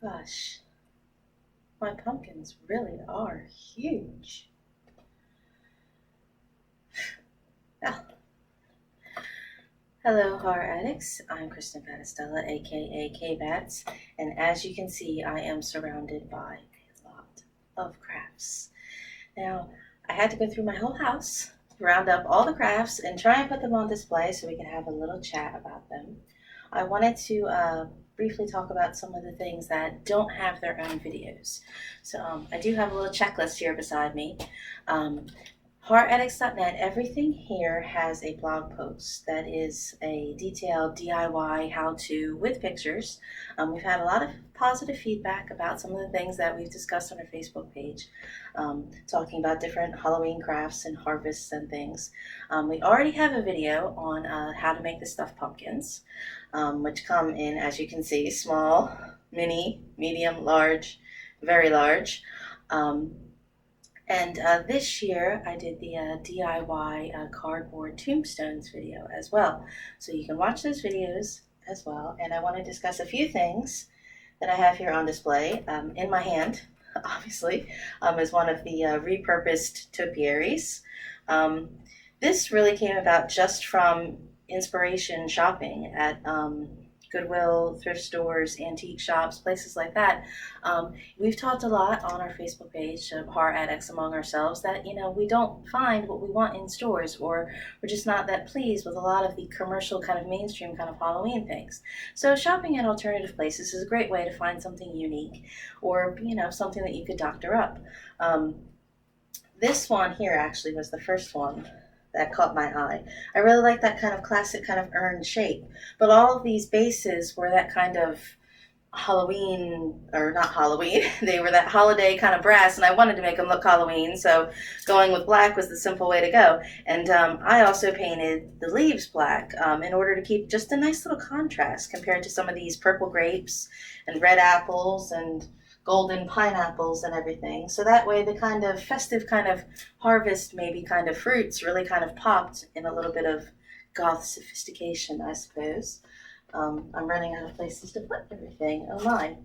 Gosh, my pumpkins really are huge. Oh. Hello, horror addicts. I'm Kristin Battestella, aka K-Bats, and as you can see, I am surrounded by a lot of crafts. Now, I had to go through my whole house, round up all the crafts, and try and put them on display so we can have a little chat about them. I wanted to briefly talk about some of the things that don't have their own videos. So I do have a little checklist here beside me. HorrorAddicts.net, everything here has a blog post that is a detailed DIY how-to with pictures. We've had a lot of positive feedback about some of the things that we've discussed on our Facebook page, talking about different Halloween crafts and harvests and things. We already have a video on how to make the stuffed pumpkins, which come in, as you can see, small, mini, medium, large, very large. And this year I did the DIY cardboard tombstones video as well. So you can watch those videos as well. And I want to discuss a few things that I have here on display. In my hand, obviously, is one of the repurposed Topiaries. This really came about just from inspiration shopping at Goodwill, thrift stores, antique shops, places like that. We've talked a lot on our Facebook page of horror addicts among ourselves that, we don't find what we want in stores, or we're just not that pleased with a lot of the commercial kind of mainstream kind of Halloween things. So shopping at alternative places is a great way to find something unique, or, something that you could doctor up. This one here actually was the first one that caught my eye. I really like that kind of classic kind of urn shape. But all of these bases were that kind of Halloween, or not Halloween, they were that holiday kind of brass, and I wanted to make them look Halloween, so going with black was the simple way to go. And I also painted the leaves black in order to keep just a nice little contrast compared to some of these purple grapes and red apples and golden pineapples and everything. So that way the kind of festive kind of harvest, maybe kind of fruits, really kind of popped in a little bit of goth sophistication, I suppose. I'm running out of places to put everything. Oh my.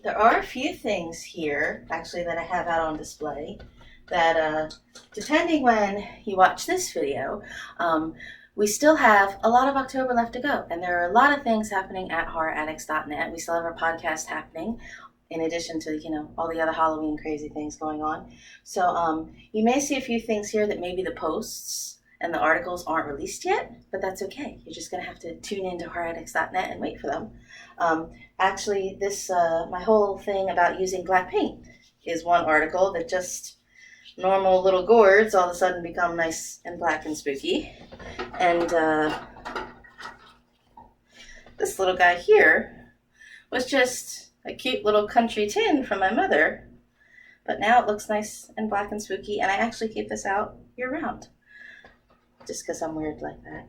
There are a few things here, actually, that I have out on display that, depending when you watch this video, we still have a lot of October left to go, and there are a lot of things happening at HorrorAddicts.net. We still have our podcast happening, in addition to, all the other Halloween crazy things going on. So you may see a few things here that maybe the posts and the articles aren't released yet, but that's okay. You're just going to have to tune into HorrorAddicts.net and wait for them. Actually, this my whole thing about using black paint is one article that just normal little gourds all of a sudden become nice and black and spooky. And this little guy here was just a cute little country tin from my mother, but now it looks nice and black and spooky, and I actually keep this out year round just because I'm weird like that.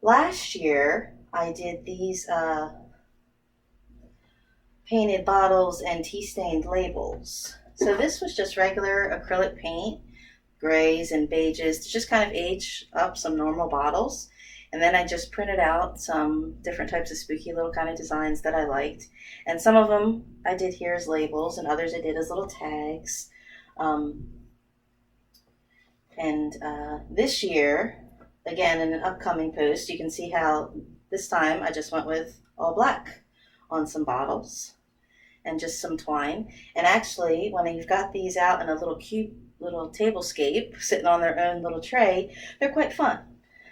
Last year I did these painted bottles and tea-stained labels. So this was just regular acrylic paint, grays and beiges, to just kind of age up some normal bottles. And then I just printed out some different types of spooky little kind of designs that I liked. And some of them I did here as labels, and others I did as little tags. This year, again, in an upcoming post, you can see how this time I just went with all black on some bottles and just some twine. And actually, when you've got these out in a little cute little tablescape sitting on their own little tray, they're quite fun,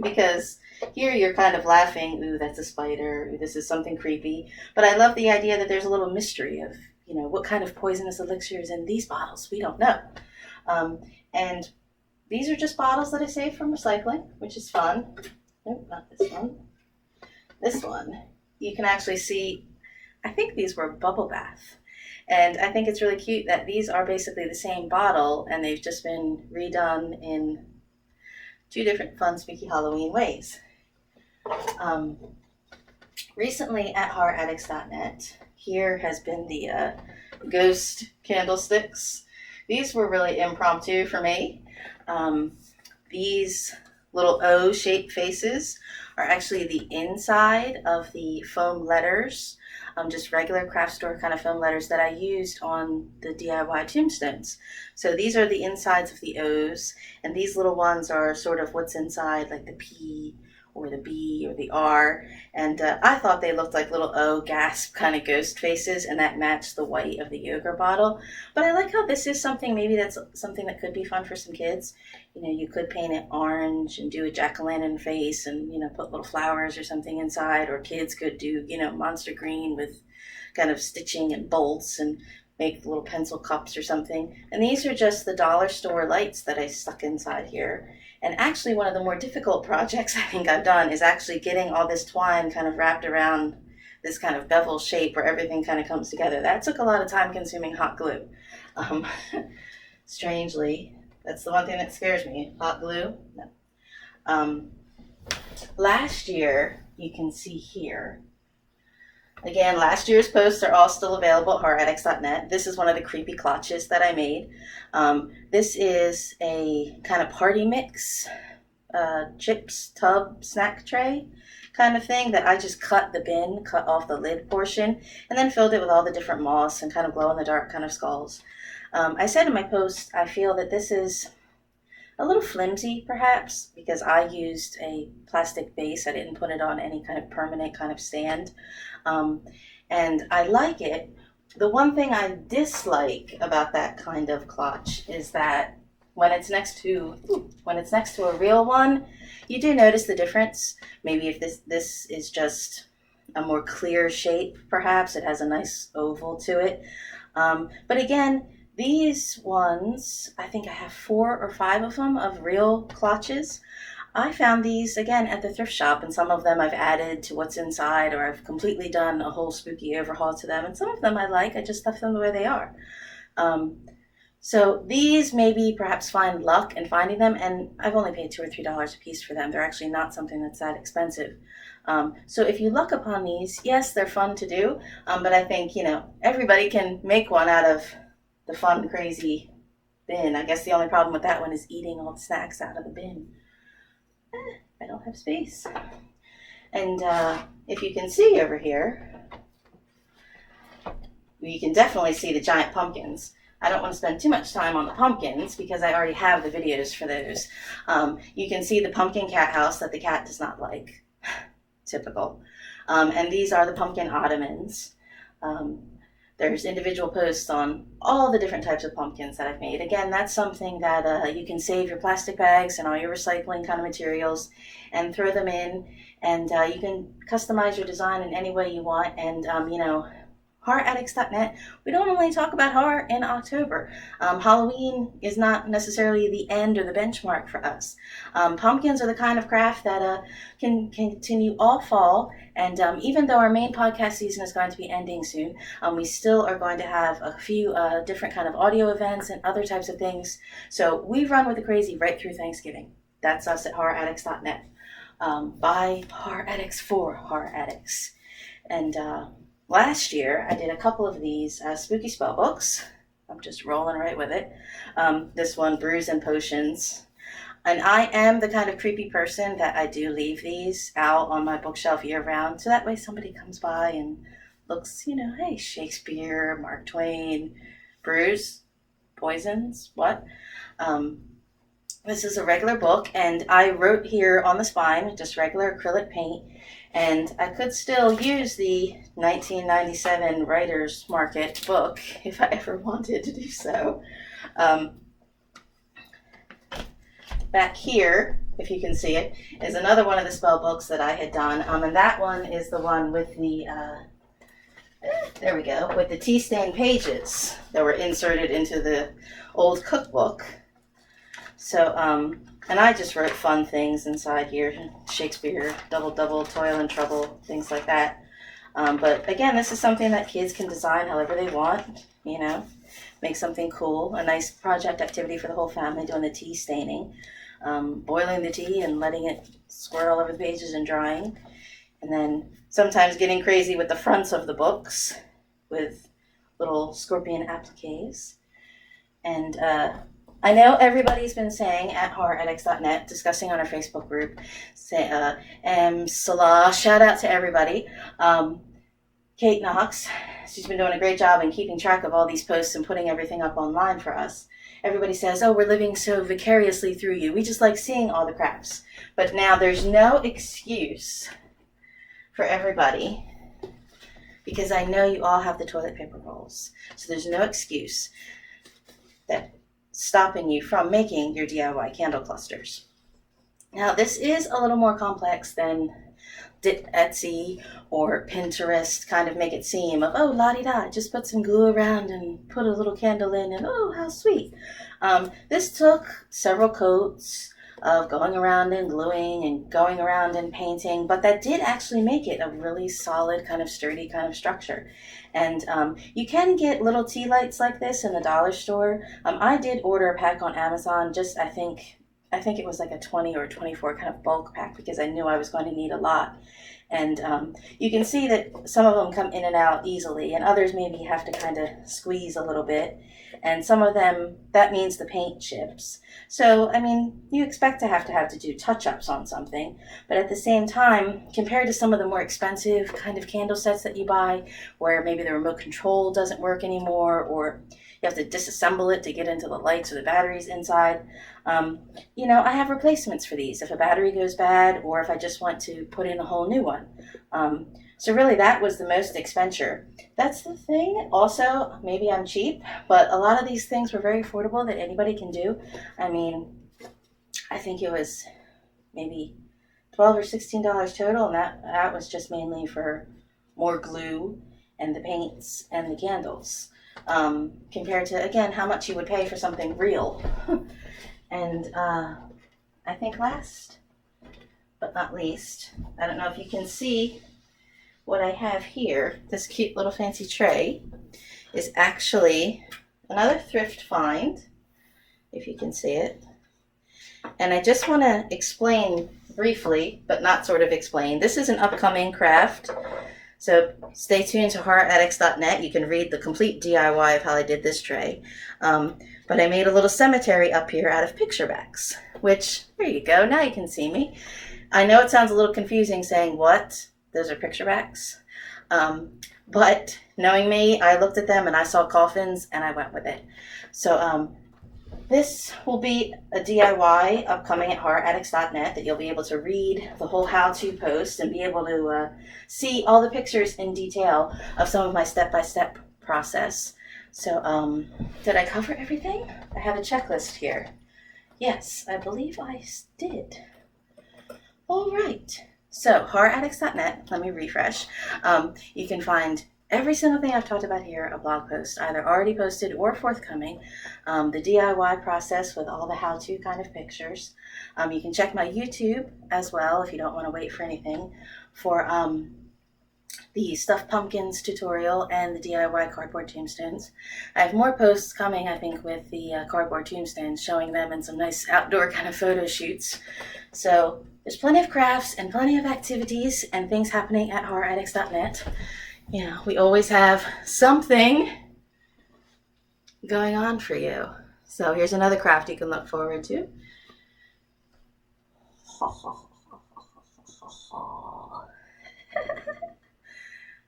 because here you're kind of laughing, ooh, that's a spider, ooh, this is something creepy. But I love the idea that there's a little mystery of, what kind of poisonous elixir is in these bottles. We don't know. And these are just bottles that I saved from recycling, which is fun. Nope, not this one. This one, you can actually see, I think these were bubble bath. And I think it's really cute that these are basically the same bottle, and they've just been redone in two different fun, spooky Halloween ways. Recently at HorrorAddicts.net, here has been the ghost candlesticks. These were really impromptu for me. These little O-shaped faces are actually the inside of the foam letters, just regular craft store kind of foam letters that I used on the DIY tombstones. So these are the insides of the O's, and these little ones are sort of what's inside, like the P or the B or the R. And I thought they looked like little O gasp kind of ghost faces, and that matched the white of the yogurt bottle. But I like how this is something, maybe that's something that could be fun for some kids. You know, you could paint it orange and do a jack-o'-lantern face and, you know, put little flowers or something inside, or kids could do, you know, monster green with kind of stitching and bolts and make little pencil cups or something. And these are just the dollar store lights that I stuck inside here. And actually one of the more difficult projects I think I've done is actually getting all this twine kind of wrapped around this kind of bevel shape where everything kind of comes together. That took a lot of time-consuming hot glue. Strangely, that's the one thing that scares me. Hot glue? No. Last year, you can see here, again, last year's posts are all still available at r-addicts.net. This is one of the creepy Cloches that I made. This is a kind of party mix, chips tub snack tray kind of thing that I just cut off the lid portion, and then filled it with all the different moss and kind of glow-in-the-dark kind of skulls. I said in my post, I feel that this is a little flimsy, perhaps, because I used a plastic base. I didn't put it on any kind of permanent kind of stand. And I like it. The one thing I dislike about that kind of clutch is that when it's next to a real one, you do notice the difference. Maybe if this is just a more clear shape, perhaps it has a nice oval to it. But again, these ones, I think I have 4 or 5 of them of real Cloches. I found these, again, at the thrift shop, and some of them I've added to what's inside, or I've completely done a whole spooky overhaul to them, and some of them I like. I just left them the way they are. So these maybe perhaps find luck in finding them, and I've only paid $2 or $3 a piece for them. They're actually not something that's that expensive. So if you luck upon these, yes, they're fun to do, but I think, you know, everybody can make one out of the fun, crazy bin. I guess the only problem with that one is eating all the snacks out of the bin. I don't have space. And if you can see over here, you can definitely see the giant pumpkins. I don't want to spend too much time on the pumpkins because I already have the videos for those. You can see the pumpkin cat house that the cat does not like. Typical. And these are the pumpkin ottomans. There's individual posts on all the different types of pumpkins that I've made. Again, that's something that you can save your plastic bags and all your recycling kind of materials and throw them in, and you can customize your design in any way you want. And you know, horroraddicts.net, we don't only talk about horror in October. Halloween is not necessarily the end or the benchmark for us. Pumpkins are the kind of craft that can continue all fall, and even though our main podcast season is going to be ending soon, we still are going to have a few different kind of audio events and other types of things. So we run with the crazy right through Thanksgiving. That's us at horroraddicts.net. By horror addicts for horror addicts. And last year, I did a couple of these spooky spell books. I'm just rolling right with it. This one, Brews and Potions. And I am the kind of creepy person that I do leave these out on my bookshelf year-round. So that way somebody comes by and looks, you know, hey, Shakespeare, Mark Twain, brews, poisons, what? This is a regular book, and I wrote here on the spine, just regular acrylic paint. And I could still use the 1997 Writer's Market book if I ever wanted to do so. Back here, if you can see it, is another one of the spell books that I had done. And that one is the one with the, there we go, with the tea-stained pages that were inserted into the old cookbook. So, and I just wrote fun things inside here, Shakespeare, double, toil and trouble, things like that. But again, this is something that kids can design however they want, you know, make something cool, a nice project activity for the whole family, doing the tea staining, boiling the tea and letting it squirt all over the pages and drying. And then sometimes getting crazy with the fronts of the books with little scorpion appliques. And I know everybody's been saying at horror@x.net, discussing on our Facebook group, Salah, shout out to everybody. Kate Knox, she's been doing a great job in keeping track of all these posts and putting everything up online for us. Everybody says, oh, we're living so vicariously through you. We just like seeing all the crafts. But now there's no excuse for everybody, because I know you all have the toilet paper rolls. So there's no excuse that's stopping you from making your DIY candle clusters. Now, this is a little more complex than Etsy or Pinterest kind of make it seem of, oh, la-di-da, just put some glue around and put a little candle in and oh, how sweet. This took several coats of going around and gluing and going around and painting, but that did actually make it a really solid kind of sturdy kind of structure. And you can get little tea lights like this in the dollar store. I did order a pack on Amazon, just I think it was like a 20 or 24 kind of bulk pack, because I knew I was going to need a lot. And you can see that some of them come in and out easily, and others maybe you have to kind of squeeze a little bit. And some of them, that means the paint chips. So, I mean, you expect to have to do touch-ups on something. But at the same time, compared to some of the more expensive kind of candle sets that you buy, where maybe the remote control doesn't work anymore, or you have to disassemble it to get into the lights or the batteries inside. I have replacements for these if a battery goes bad, or if I just want to put in a whole new one. So really that was the most expensive. That's the thing. Also, maybe I'm cheap, but a lot of these things were very affordable that anybody can do. I mean, I think it was maybe $12 or $16 total, and that was just mainly for more glue and the paints and the candles. Compared to, again, how much you would pay for something real. And I think last but not least, I don't know if you can see what I have here. This cute little fancy tray is actually another thrift find, if you can see it. And I just want to explain briefly, but not sort of explain. This is an upcoming craft. So stay tuned to horroraddicts.net. You can read the complete DIY of how I did this tray. But I made a little cemetery up here out of picture backs, which, there you go, now you can see me. I know it sounds a little confusing saying, what? Those are picture backs? But knowing me, I looked at them and I saw coffins and I went with it. So this will be a DIY upcoming at horroraddicts.net that you'll be able to read the whole how-to post and be able to see all the pictures in detail of some of my step-by-step process. So did I cover everything? I have a checklist here. Yes, I believe I did. All right. So horroraddicts.net, let me refresh. You can find every single thing I've talked about here, a blog post, either already posted or forthcoming. The DIY process with all the how-to kind of pictures. You can check my YouTube as well if you don't want to wait for anything for the stuffed pumpkins tutorial and the DIY cardboard tombstones. I have more posts coming, I think, with the cardboard tombstones, showing them in some nice outdoor kind of photo shoots. So there's plenty of crafts and plenty of activities and things happening at horroraddicts.net. We always have something going on for you. So here's another craft you can look forward to.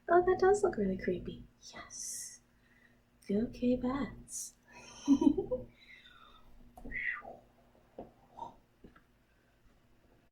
Oh, that does look really creepy. Yes. Go Kbatz.